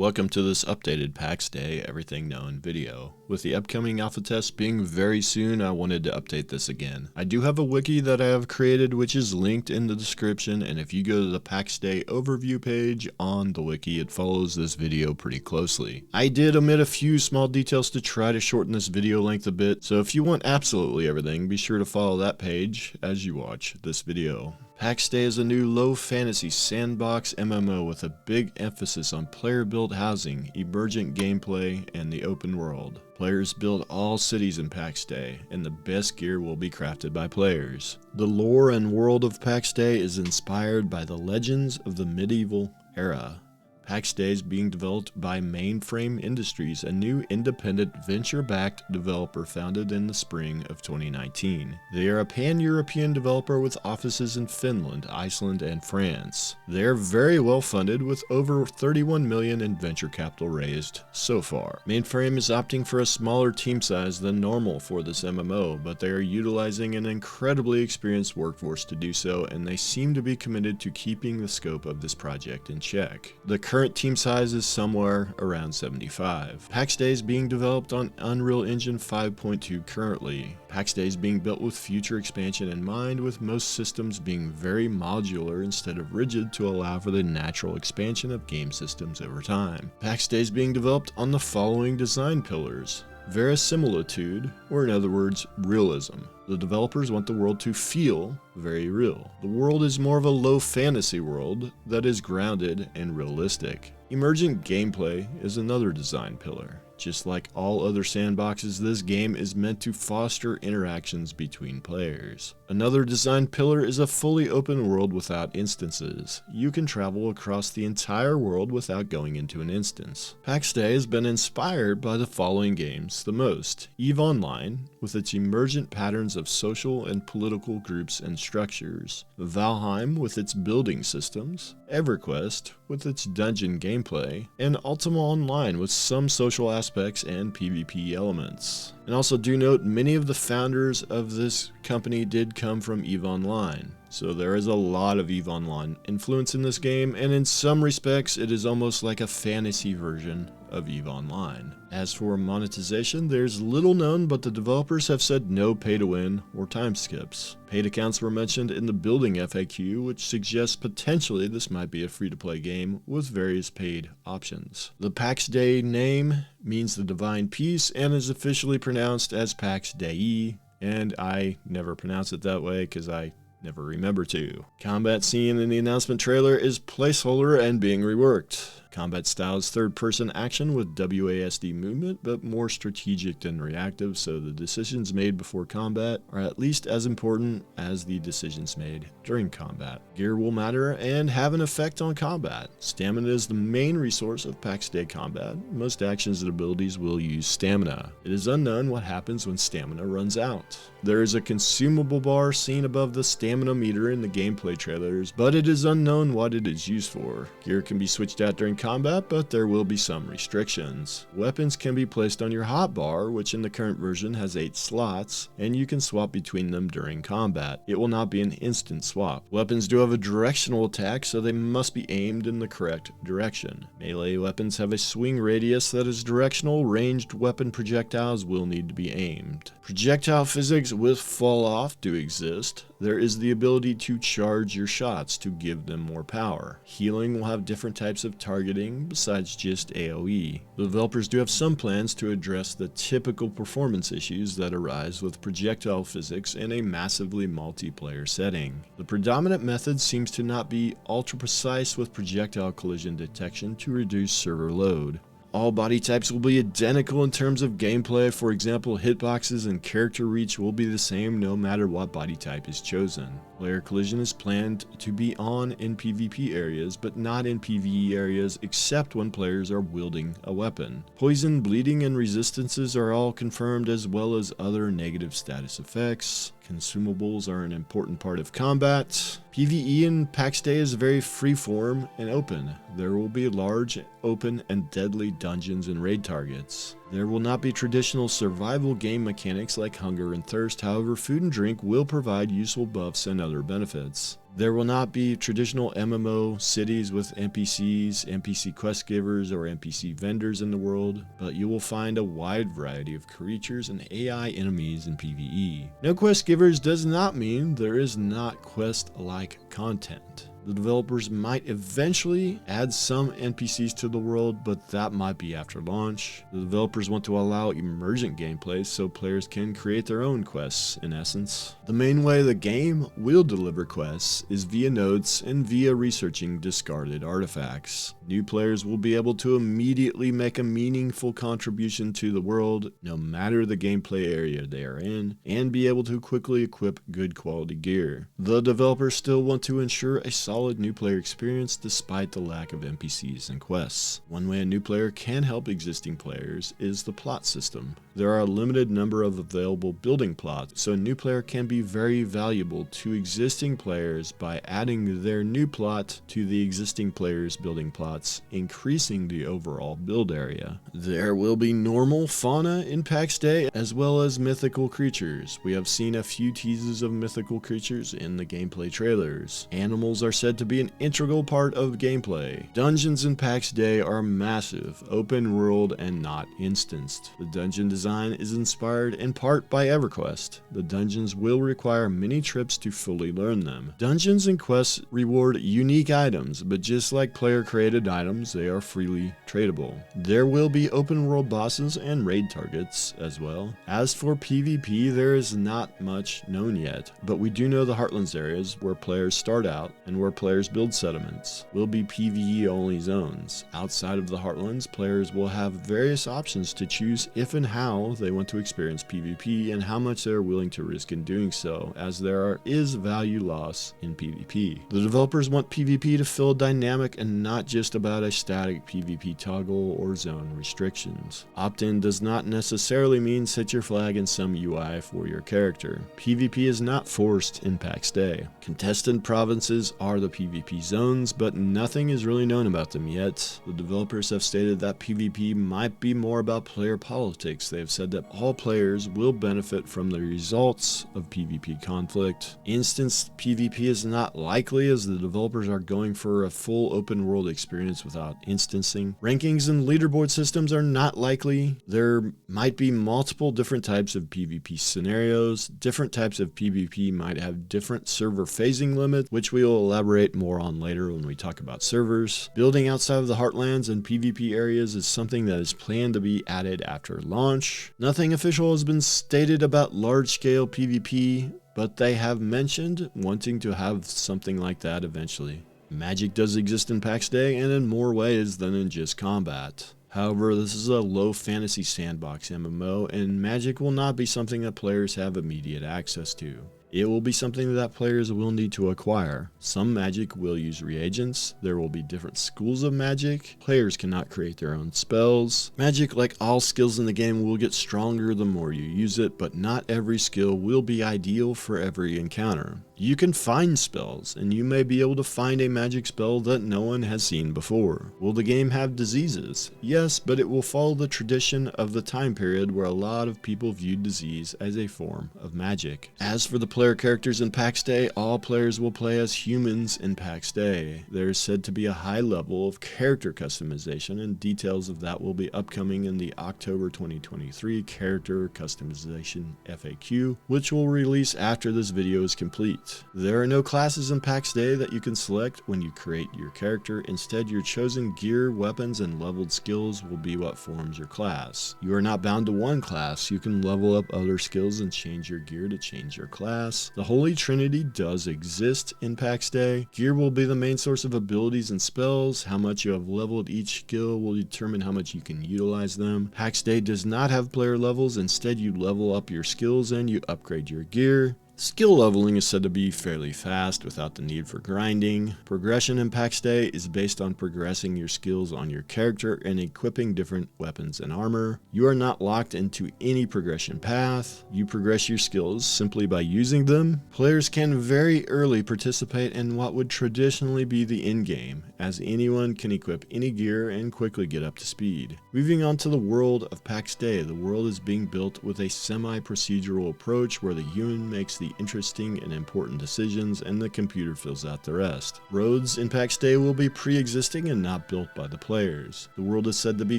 Welcome to this updated PAX Dei Everything Known video. With the upcoming alpha test being very soon, I wanted to update this again. I do have a wiki that I have created which is linked in the description, and if you go to the Pax Dei overview page on the wiki, it follows this video pretty closely. I did omit a few small details to try to shorten this video length a bit, so if you want absolutely everything, be sure to follow that page as you watch this video. Pax Dei is a new low fantasy sandbox MMO with a big emphasis on player-built housing, emergent gameplay, and the open world. Players build all cities in Pax Dei, and the best gear will be crafted by players. The lore and world of Pax Dei is inspired by the legends of the medieval era. Pax Dei is being developed by Mainframe Industries, a new independent venture-backed developer founded in the spring of 2019. They are a pan-European developer with offices in Finland, Iceland, and France. They are very well funded with over 31 million in venture capital raised so far. Mainframe is opting for a smaller team size than normal for this MMO, but they are utilizing an incredibly experienced workforce to do so, and they seem to be committed to keeping the scope of this project in check. The current team size is somewhere around 75. Pax Dei is being developed on Unreal Engine 5.2 currently. Pax Dei is being built with future expansion in mind, with most systems being very modular instead of rigid to allow for the natural expansion of game systems over time. Pax Dei is being developed on the following design pillars: verisimilitude, or in other words, realism. The developers want the world to feel very real. The world is more of a low fantasy world that is grounded and realistic. Emergent gameplay is another design pillar. Just like all other sandboxes, this game is meant to foster interactions between players. Another design pillar is a fully open world without instances. You can travel across the entire world without going into an instance. Pax Dei has been inspired by the following games the most: EVE Online, with its emergent patterns of social and political groups and structures; Valheim, with its building systems; EverQuest, with its dungeon gameplay; and Ultima Online, with some social aspects and PvP elements. And also do note, many of the founders of this company did come from EVE Online. So there is a lot of EVE Online influence in this game, and in some respects it is almost like a fantasy version of EVE Online. As for monetization, there's little known, but the developers have said no pay to win or time skips. Paid accounts were mentioned in the building FAQ, which suggests potentially this might be a free-to-play game with various paid options. The Pax Dei name means the divine peace and is officially pronounced as Pax Dei, and I never pronounce it that way because I never remember to. Combat scene in the announcement trailer is placeholder and being reworked. Combat style is third-person action with WASD movement, but more strategic than reactive, so the decisions made before combat are at least as important as the decisions made during combat. Gear will matter and have an effect on combat. Stamina is the main resource of Pax Dei combat. Most actions and abilities will use stamina. It is unknown what happens when stamina runs out. There is a consumable bar seen above the stamina meter in the gameplay trailers, but it is unknown what it is used for. Gear can be switched out during combat, but there will be some restrictions. Weapons can be placed on your hotbar, which in the current version has 8 slots, and you can swap between them during combat. It will not be an instant swap. Weapons do have a directional attack, so they must be aimed in the correct direction. Melee weapons have a swing radius that is directional. Ranged weapon projectiles will need to be aimed. Projectile physics with fall off do exist. There is the ability to charge your shots to give them more power. Healing will have different types of targeting besides just AoE. The developers do have some plans to address the typical performance issues that arise with projectile physics in a massively multiplayer setting. The predominant method seems to not be ultra precise with projectile collision detection to reduce server load. All body types will be identical in terms of gameplay. For example, hitboxes and character reach will be the same no matter what body type is chosen. Player collision is planned to be on in PvP areas, but not in PvE areas except when players are wielding a weapon. Poison, bleeding, and resistances are all confirmed, as well as other negative status effects. Consumables are an important part of combat. PvE in Pax Dei is very freeform and open. There will be large, open, and deadly dungeons and raid targets. There will not be traditional survival game mechanics like hunger and thirst, however food and drink will provide useful buffs and other benefits. There will not be traditional MMO cities with NPCs, NPC quest givers, or NPC vendors in the world, but you will find a wide variety of creatures and AI enemies in PvE. No quest givers does not mean there is not quest-like content. The developers might eventually add some NPCs to the world, but that might be after launch. The developers want to allow emergent gameplay so players can create their own quests, in essence. The main way the game will deliver quests is via notes and via researching discarded artifacts. New players will be able to immediately make a meaningful contribution to the world, no matter the gameplay area they are in, and be able to quickly equip good quality gear. The developers still want to ensure a solid new player experience despite the lack of NPCs and quests. One way a new player can help existing players is the plot system. There are a limited number of available building plots, so a new player can be very valuable to existing players by adding their new plot to the existing player's building plots, increasing the overall build area. There will be normal fauna in Pax Dei as well as mythical creatures. We have seen a few teases of mythical creatures in the gameplay trailers. Animals are said to be an integral part of gameplay. Dungeons in Pax Dei are massive, open world, and not instanced. The dungeon design is inspired in part by EverQuest. The dungeons will require many trips to fully learn them. Dungeons and quests reward unique items, but just like player-created items, they are freely tradable. There will be open world bosses and raid targets as well. As for PvP, there is not much known yet, but we do know the Heartlands areas where players start out and where players build settlements will be PvE only zones. Outside of the Heartlands, players will have various options to choose if and how they want to experience PvP and how much they are willing to risk in doing so, as there is value loss in PvP. The developers want PvP to feel dynamic and not just about a static PvP toggle or zone restrictions. Opt-in does not necessarily mean set your flag in some UI for your character. PvP is not forced in Pax Dei. Contested provinces are the PvP zones, but nothing is really known about them yet. The developers have stated that PvP might be more about player politics. They have said that all players will benefit from the results of PvP conflict. Instanced PvP is not likely, as the developers are going for a full open world experience without instancing. Rankings and leaderboard systems are not likely. There might be multiple different types of PvP scenarios. Different types of PvP might have different server phasing limits, which we will elaborate more on later when we talk about servers. Building outside of the Heartlands and PvP areas is something that is planned to be added after launch. Nothing official has been stated about large-scale PvP, but they have mentioned wanting to have something like that eventually. Magic does exist in Pax Dei and in more ways than in just combat. However, this is a low fantasy sandbox MMO, and magic will not be something that players have immediate access to. It will be something that players will need to acquire. Some magic will use reagents. There will be different schools of magic. Players cannot create their own spells. Magic, like all skills in the game, will get stronger the more you use it, but not every skill will be ideal for every encounter. You can find spells, and you may be able to find a magic spell that no one has seen before. Will the game have diseases? Yes, but it will follow the tradition of the time period where a lot of people viewed disease as a form of magic. As for the player characters in Pax Dei, all players will play as humans in Pax Dei. There is said to be a high level of character customization, and details of that will be upcoming in the October 2023 Character Customization FAQ, which will release after this video is complete. There are no classes in Pax Dei that you can select when you create your character. Instead, your chosen gear, weapons, and leveled skills will be what forms your class. You are not bound to one class. You can level up other skills and change your gear to change your class. The Holy Trinity does exist in Pax Dei. Gear will be the main source of abilities and spells. How much you have leveled each skill will determine how much you can utilize them. Pax Dei does not have player levels. Instead, you level up your skills and you upgrade your gear. Skill leveling is said to be fairly fast without the need for grinding. Progression in Pax Dei is based on progressing your skills on your character and equipping different weapons and armor. You are not locked into any progression path. You progress your skills simply by using them. Players can very early participate in what would traditionally be the endgame, as anyone can equip any gear and quickly get up to speed. Moving on to the world of Pax Dei, the world is being built with a semi-procedural approach where the human makes the interesting and important decisions and the computer fills out the rest. Roads in Pax Dei will be pre-existing and not built by the players. The world is said to be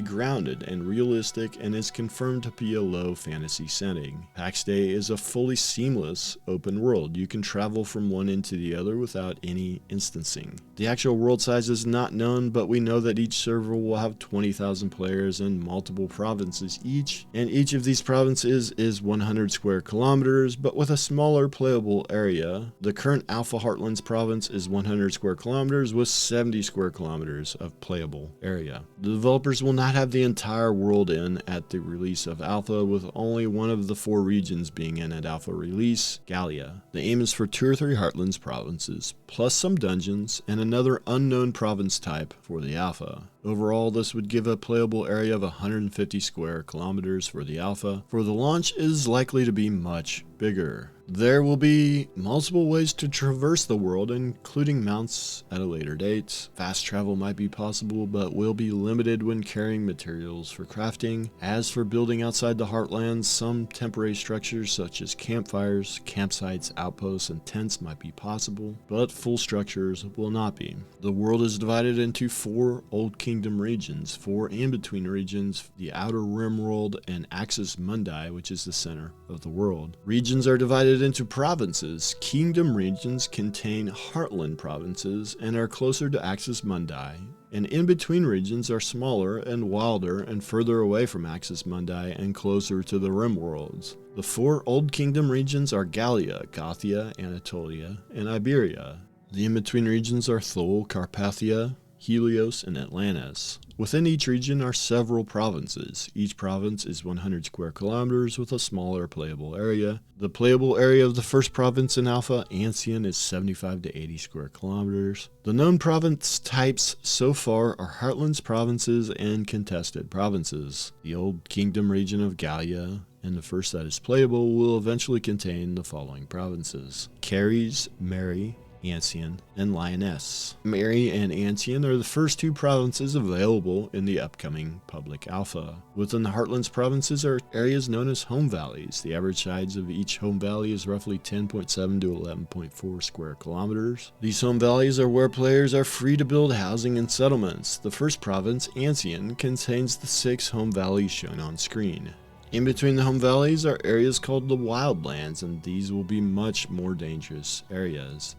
grounded and realistic and is confirmed to be a low fantasy setting. Pax Dei is a fully seamless open world. You can travel from one end to the other without any instancing. The actual world size is not known, but we know that each server will have 20,000 players and multiple provinces each, and each of these provinces is 100 square kilometers, but with a smaller playable area. The current Alpha Heartlands province is 100 square kilometers with 70 square kilometers of playable area. The developers will not have the entire world in at the release of Alpha, with only one of the 4 regions being in at Alpha release, Gallia. The aim is for 2 or 3 Heartlands provinces, plus some dungeons, and another unknown province type for the Alpha. Overall, this would give a playable area of 150 square kilometers for the Alpha. For the launch, it is likely to be much bigger. There will be multiple ways to traverse the world, including mounts at a later date. Fast travel might be possible, but will be limited when carrying materials for crafting. As for building outside the Heartlands, some temporary structures such as campfires, campsites, outposts, and tents might be possible, but full structures will not be. The world is divided into 4 Old Kingdom regions, 4 in-between regions, the Outer Rim world, and Axis Mundi, which is the center of the world. Regions are divided into provinces. Kingdom regions contain Heartland provinces and are closer to Axis Mundi, and in-between regions are smaller and wilder and further away from Axis Mundi and closer to the Rim worlds. The 4 Old Kingdom regions are Gallia, Gothia, Anatolia, and Iberia. The in-between regions are Thule, Carpathia, Helios, and Atlantis. Within each region are several provinces. Each province is 100 square kilometers with a smaller playable area. The playable area of the first province in Alpha, Ancien, is 75 to 80 square kilometers. The known province types so far are Heartlands provinces and contested provinces. The Old Kingdom region of Gallia, and the first that is playable, will eventually contain the following provinces: Caries, Mary, Ancien, and Lioness. Mary and Ancien are the first 2 provinces available in the upcoming public alpha. Within the Heartlands provinces are areas known as home valleys. The average size of each home valley is roughly 10.7 to 11.4 square kilometers. These home valleys are where players are free to build housing and settlements. The first province, Ancien, contains the 6 home valleys shown on screen. In between the home valleys are areas called the Wildlands, and these will be much more dangerous areas.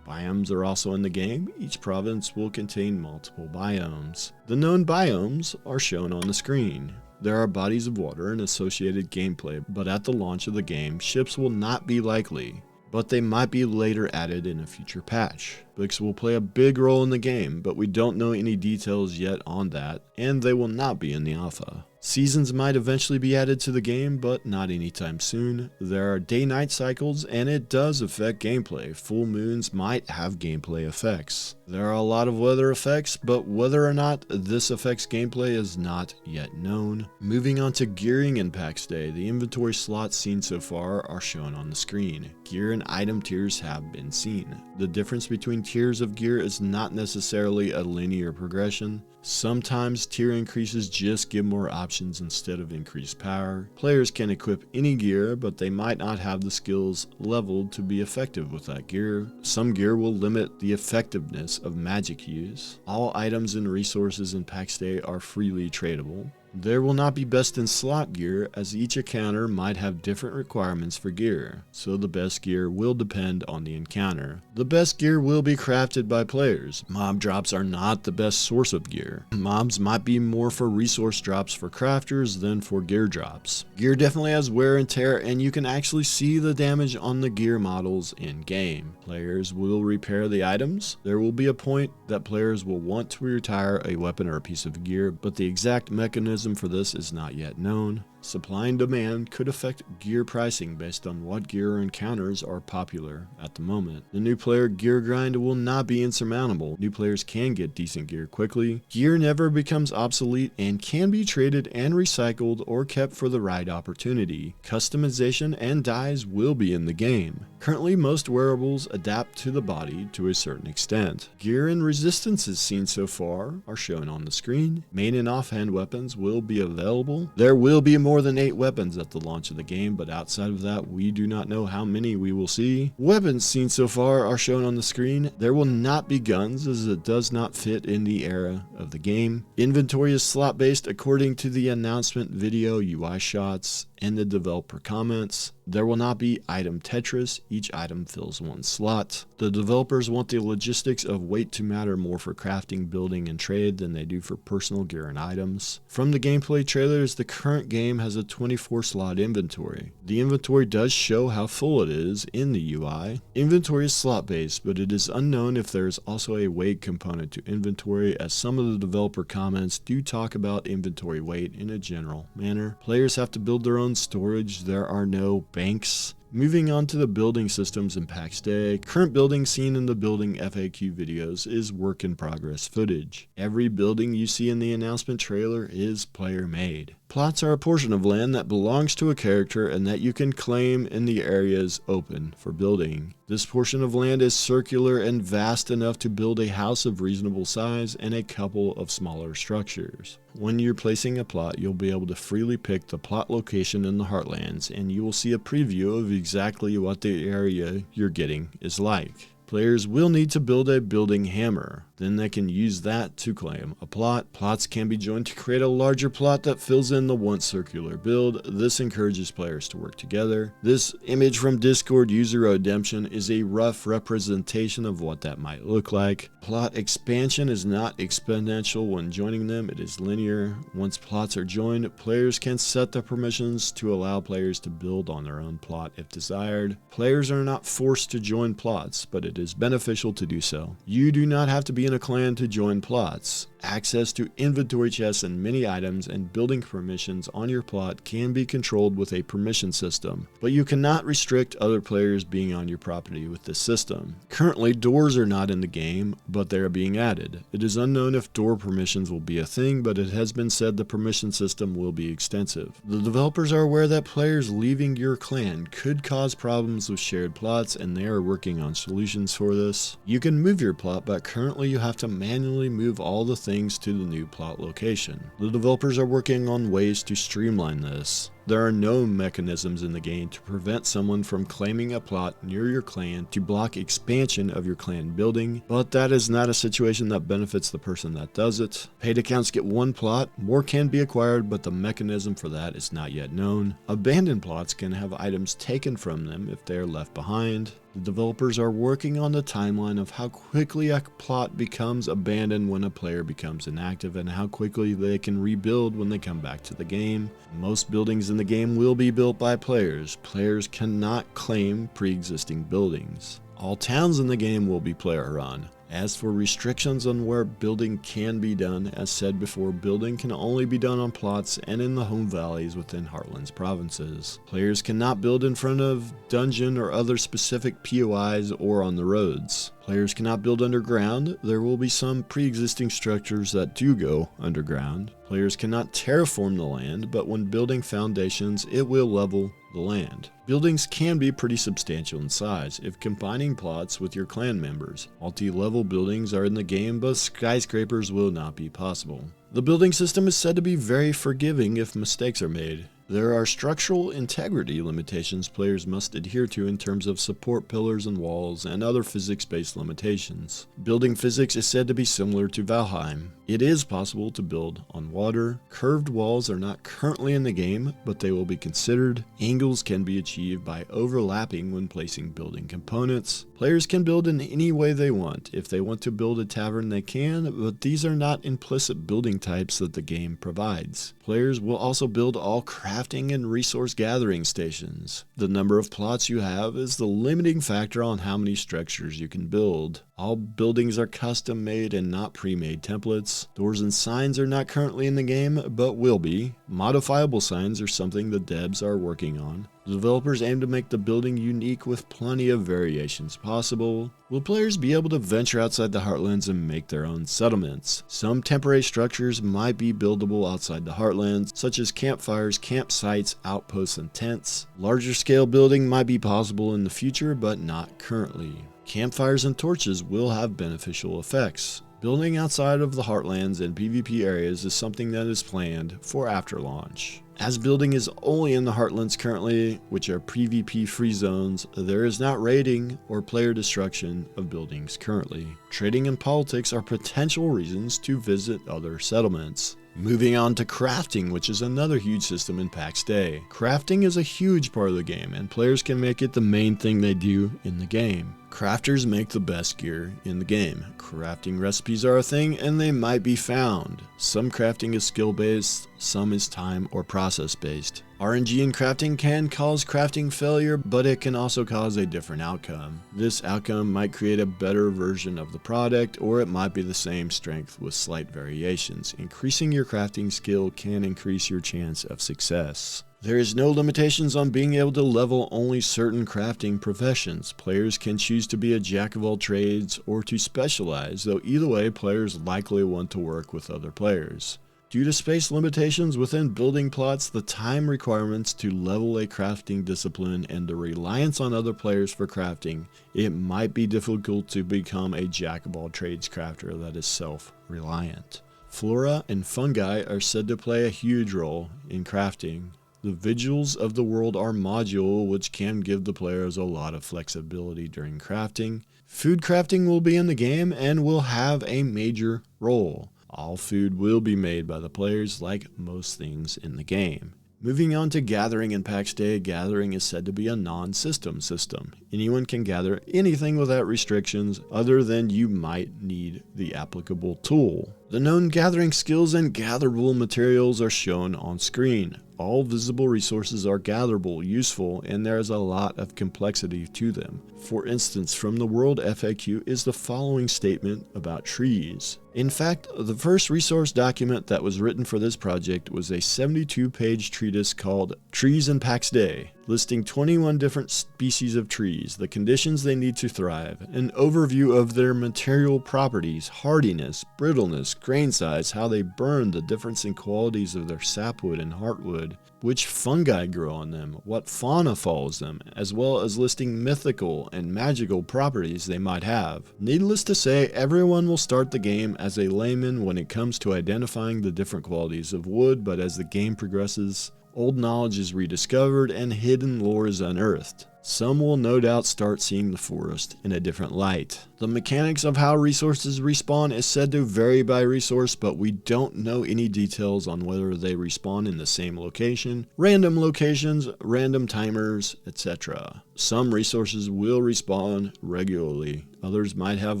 Biomes are also in the game. Each province will contain multiple biomes. The known biomes are shown on the screen. There are bodies of water and associated gameplay, but at the launch of the game, ships will not be likely, but they might be later added in a future patch. Books will play a big role in the game, but we don't know any details yet on that, and they will not be in the alpha. Seasons might eventually be added to the game, but not anytime soon. There are day-night cycles, and it does affect gameplay. Full moons might have gameplay effects. There are a lot of weather effects, but whether or not this affects gameplay is not yet known. Moving on to gearing in Pax Dei, the inventory slots seen so far are shown on the screen. Gear and item tiers have been seen. The difference between tiers of gear is not necessarily a linear progression. Sometimes tier increases just give more options instead of increased power. Players can equip any gear, but they might not have the skills leveled to be effective with that gear. Some gear will limit the effectiveness of magic use. All items and resources in Pax Dei are freely tradable. There will not be best in slot gear, as each encounter might have different requirements for gear, so the best gear will depend on the encounter. The best gear will be crafted by players. Mob drops are not the best source of gear. Mobs might be more for resource drops for crafters than for gear drops. Gear definitely has wear and tear, and you can actually see the damage on the gear models in game. Players will repair the items. There will be a point that players will want to retire a weapon or a piece of gear, but the exact mechanism for this is not yet known. Supply and demand could affect gear pricing based on what gear or encounters are popular at the moment. The new player gear grind will not be insurmountable. New players can get decent gear quickly. Gear never becomes obsolete and can be traded and recycled or kept for the right opportunity. Customization and dyes will be in the game. Currently, most wearables adapt to the body to a certain extent. Gear and resistances seen so far are shown on the screen. Main and offhand weapons will be available. There will be more than 8 weapons at the launch of the game, but outside of that, we do not know how many we will see. Weapons seen so far are shown on the screen. There will not be guns, as it does not fit in the era of the game. Inventory is slot based according to the announcement video, UI shots, and the developer comments. There will not be item Tetris. Each item fills 1 slot. The developers want the logistics of weight to matter more for crafting, building, and trade than they do for personal gear and items. From the gameplay trailers, the current game has a 24 slot inventory. The inventory does show how full it is in the UI. Inventory is slot based, but it is unknown if there is also a weight component to inventory, as some of the developer comments do talk about inventory weight in a general manner. Players have to build their own storage. There are no banks. Moving on to the building systems in Pax Dei, current building seen in the building FAQ videos is work in progress footage. Every building you see in the announcement trailer is player made. Plots are a portion of land that belongs to a character and that you can claim in the areas open for building. This portion of land is circular and vast enough to build a house of reasonable size and a couple of smaller structures. When you're placing a plot, you'll be able to freely pick the plot location in the Heartlands, and you will see a preview of exactly what the area you're getting is like. Players will need to build a building hammer. Then they can use that to claim a plot. Plots can be joined to create a larger plot that fills in the once circular build. This encourages players to work together. This image from Discord user Redemption is a rough representation of what that might look like. Plot expansion is not exponential when joining them, it is linear. Once plots are joined, players can set the permissions to allow players to build on their own plot if desired. Players are not forced to join plots, but it is beneficial to do so. You do not have to be in a clan to join plots. Access to inventory chests and many items and building permissions on your plot can be controlled with a permission system, but you cannot restrict other players being on your property with this system. Currently, doors are not in the game, but they are being added. It is unknown if door permissions will be a thing, but it has been said the permission system will be extensive. The developers are aware that players leaving your clan could cause problems with shared plots, and they are working on solutions for this. You can move your plot, but currently you have to manually move all the things to the new plot location. The developers are working on ways to streamline this. There are no mechanisms in the game to prevent someone from claiming a plot near your clan to block expansion of your clan building, but that is not a situation that benefits the person that does it. Paid accounts get 1 plot, more can be acquired, but the mechanism for that is not yet known. Abandoned plots can have items taken from them if they are left behind. The developers are working on the timeline of how quickly a plot becomes abandoned when a player becomes inactive and how quickly they can rebuild when they come back to the game. Most buildings in the game will be built by players. Players cannot claim pre-existing buildings. All towns in the game will be player run. As for restrictions on where building can be done, as said before, building can only be done on plots and in the home valleys within Heartlands provinces. Players cannot build in front of dungeon or other specific POIs or on the roads. Players cannot build underground. There will be some pre-existing structures that do go underground. Players cannot terraform the land, but when building foundations, it will level the land. Buildings can be pretty substantial in size if combining plots with your clan members. Multi-level buildings are in the game, but skyscrapers will not be possible. The building system is said to be very forgiving if mistakes are made. There are structural integrity limitations players must adhere to in terms of support pillars and walls and other physics-based limitations. Building physics is said to be similar to Valheim. It is possible to build on water. Curved walls are not currently in the game, but they will be considered. Angles can be achieved by overlapping when placing building components. Players can build in any way they want. If they want to build a tavern, they can, but these are not implicit building types that the game provides. Players will also build all crafting crafting and resource gathering stations. The number of plots you have is the limiting factor on how many structures you can build. All buildings are custom made and not pre-made templates. Doors and signs are not currently in the game, but will be. Modifiable signs are something the devs are working on. The developers aim to make the building unique with plenty of variations possible. Will players be able to venture outside the Heartlands and make their own settlements? Some temporary structures might be buildable outside the Heartlands, such as campfires, campsites, outposts, and tents. Larger scale building might be possible in the future, but not currently. Campfires and torches will have beneficial effects. Building outside of the Heartlands and PvP areas is something that is planned for after launch. As building is only in the Heartlands currently, which are PvP free zones, there is not raiding or player destruction of buildings currently. Trading and politics are potential reasons to visit other settlements. Moving on to crafting, which is another huge system in Pax Dei. Crafting is a huge part of the game, and players can make it the main thing they do in the game. Crafters make the best gear in the game. Crafting recipes are a thing, and they might be found. Some crafting is skill-based, some is time or process-based. RNG in crafting can cause crafting failure, but it can also cause a different outcome. This outcome might create a better version of the product, or it might be the same strength with slight variations. Increasing your crafting skill can increase your chance of success. There is no limitations on being able to level only certain crafting professions. Players can choose to be a jack of all trades or to specialize, though either way players likely want to work with other players. Due to space limitations within building plots, the time requirements to level a crafting discipline, and the reliance on other players for crafting, it might be difficult to become a jack of all trades crafter that is self-reliant. Flora and fungi are said to play a huge role in crafting. The Vigils of the World are module, which can give the players a lot of flexibility during crafting. Food crafting will be in the game and will have a major role. All food will be made by the players, like most things in the game. Moving on to gathering in Pax Dei, gathering is said to be a non-system system. Anyone can gather anything without restrictions other than you might need the applicable tool. The known gathering skills and gatherable materials are shown on screen. All visible resources are gatherable, useful, and there is a lot of complexity to them. For instance, from the World FAQ is the following statement about trees. In fact, the first resource document that was written for this project was a 72-page treatise called Trees in Pax Dei, listing 21 different species of trees, the conditions they need to thrive, an overview of their material properties, hardiness, brittleness, grain size, how they burn, the difference in qualities of their sapwood and heartwood, which fungi grow on them, what fauna follows them, as well as listing mythical and magical properties they might have. Needless to say, everyone will start the game as a layman when it comes to identifying the different qualities of wood, but as the game progresses, old knowledge is rediscovered and hidden lore is unearthed. Some will no doubt start seeing the forest in a different light. The mechanics of how resources respawn is said to vary by resource, but we don't know any details on whether they respawn in the same location, random locations, random timers, etc. Some resources will respawn regularly, others might have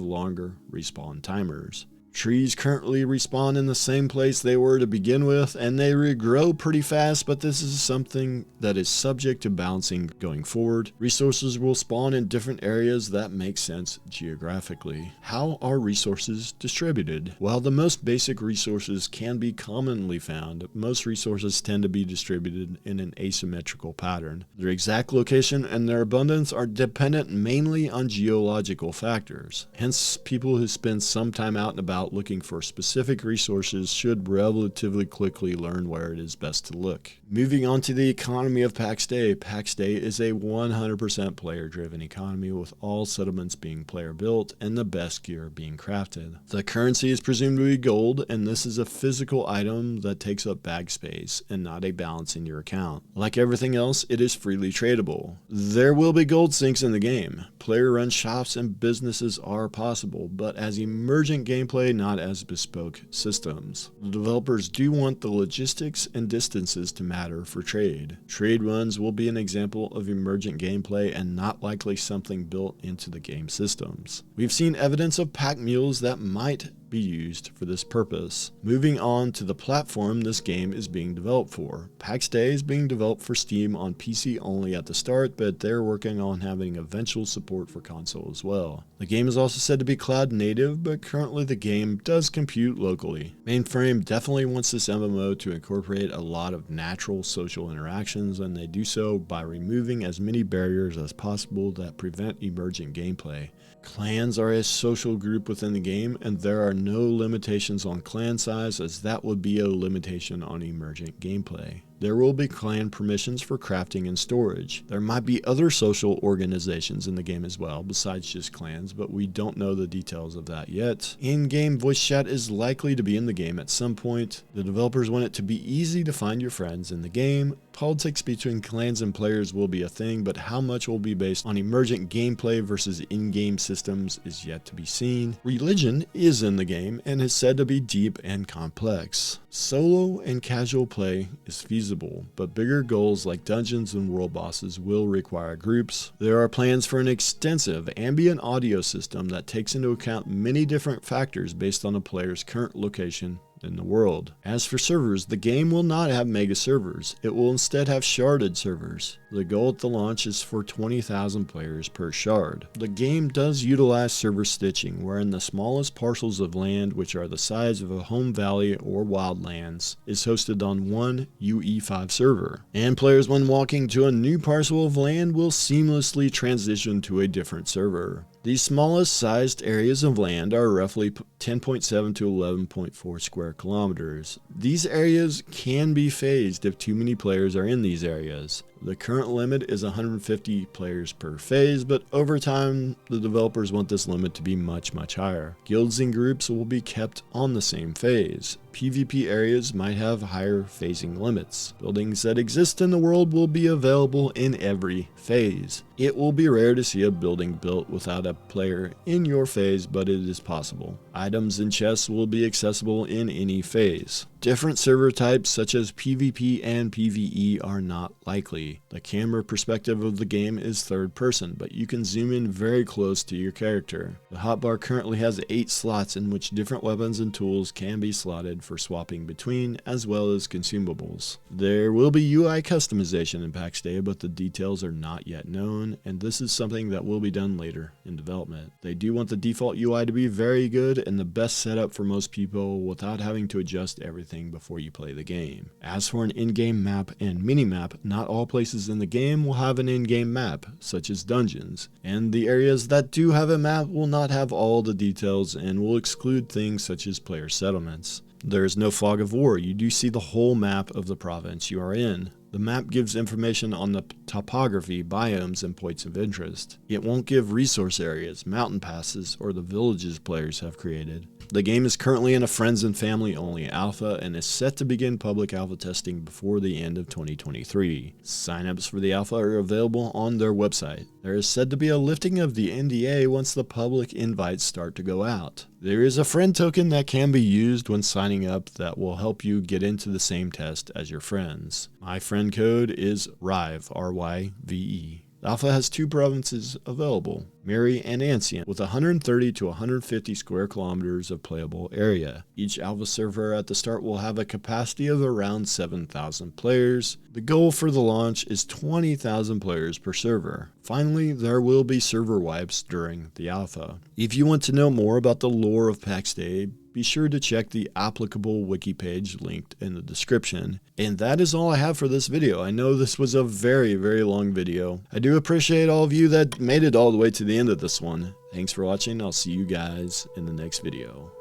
longer respawn timers. Trees currently respawn in the same place they were to begin with, and they regrow pretty fast, but this is something that is subject to balancing going forward. Resources will spawn in different areas that make sense geographically. How are resources distributed? While the most basic resources can be commonly found, most resources tend to be distributed in an asymmetrical pattern. Their exact location and their abundance are dependent mainly on geological factors. Hence, people who spend some time out and about looking for specific resources should relatively quickly learn where it is best to look. Moving on to the economy of Pax Dei. Pax Dei is a 100% player-driven economy, with all settlements being player-built and the best gear being crafted. The currency is presumed to be gold, and this is a physical item that takes up bag space and not a balance in your account. Like everything else, it is freely tradable. There will be gold sinks in the game. Player-run shops and businesses are possible, but as emergent gameplay, not as bespoke systems. The developers do want the logistics and distances to matter for trade. Trade runs will be an example of emergent gameplay and not likely something built into the game systems. We've seen evidence of pack mules that might be used for this purpose. Moving on to the platform this game is being developed for. Pax Dei is being developed for Steam on PC only at the start, but they're working on having eventual support for console as well. The game is also said to be cloud native, but currently the game does compute locally. Mainframe definitely wants this MMO to incorporate a lot of natural social interactions, and they do so by removing as many barriers as possible that prevent emergent gameplay. Clans are a social group within the game, and there are no limitations on clan size, as that would be a limitation on emergent gameplay. There will be clan permissions for crafting and storage. There might be other social organizations in the game as well, besides just clans, but we don't know the details of that yet. In-game voice chat is likely to be in the game at some point. The developers want it to be easy to find your friends in the game. Politics between clans and players will be a thing, but how much will be based on emergent gameplay versus in-game systems is yet to be seen. Religion is in the game and is said to be deep and complex. Solo and casual play is feasible, but bigger goals like dungeons and world bosses will require groups. There are plans for an extensive ambient audio system that takes into account many different factors based on a player's current location in the world. As for servers, the game will not have mega servers. It will instead have sharded servers. The goal at the launch is for 20,000 players per shard. The game does utilize server stitching, wherein the smallest parcels of land, which are the size of a home valley or wildlands, is hosted on one UE5 server. And players, when walking to a new parcel of land, will seamlessly transition to a different server. These smallest sized areas of land are roughly 10.7 to 11.4 square kilometers. These areas can be phased if too many players are in these areas. The current limit is 150 players per phase, but over time, the developers want this limit to be much higher. Guilds and groups will be kept on the same phase. PvP areas might have higher phasing limits. Buildings that exist in the world will be available in every phase. It will be rare to see a building built without a player in your phase, but it is possible. Items and chests will be accessible in any phase. Different server types such as PvP and PvE are not likely. The camera perspective of the game is third person, but you can zoom in very close to your character. The hotbar currently has 8 slots in which different weapons and tools can be slotted for swapping between, as well as consumables. There will be UI customization in Pax Dei, but the details are not yet known, and this is something that will be done later in development. They do want the default UI to be very good and the best setup for most people without having to adjust everything before you play the game. As for an in-game map and mini-map, not all places in the game will have an in-game map, such as dungeons, and the areas that do have a map will not have all the details and will exclude things such as player settlements. There is no fog of war. You do see the whole map of the province you are in. The map gives information on the topography, biomes, and points of interest. It won't give resource areas, mountain passes, or the villages players have created. The game is currently in a friends and family only alpha and is set to begin public alpha testing before the end of 2023. Signups for the alpha are available on their website. There is said to be a lifting of the NDA once the public invites start to go out. There is a friend token that can be used when signing up that will help you get into the same test as your friends. My friend code is Ryve, R-Y-V-E. The alpha has 2 provinces available, Mary and Ancient, with 130 to 150 square kilometers of playable area. Each alpha server at the start will have a capacity of around 7,000 players. The goal for the launch is 20,000 players per server. Finally, there will be server wipes during the alpha. If you want to know more about the lore of Pax Dei, be sure to check the applicable wiki page linked in the description. And that is all I have for this video. I know this was a very long video. I do appreciate all of you that made it all the way to the end of this one. Thanks for watching. I'll see you guys in the next video.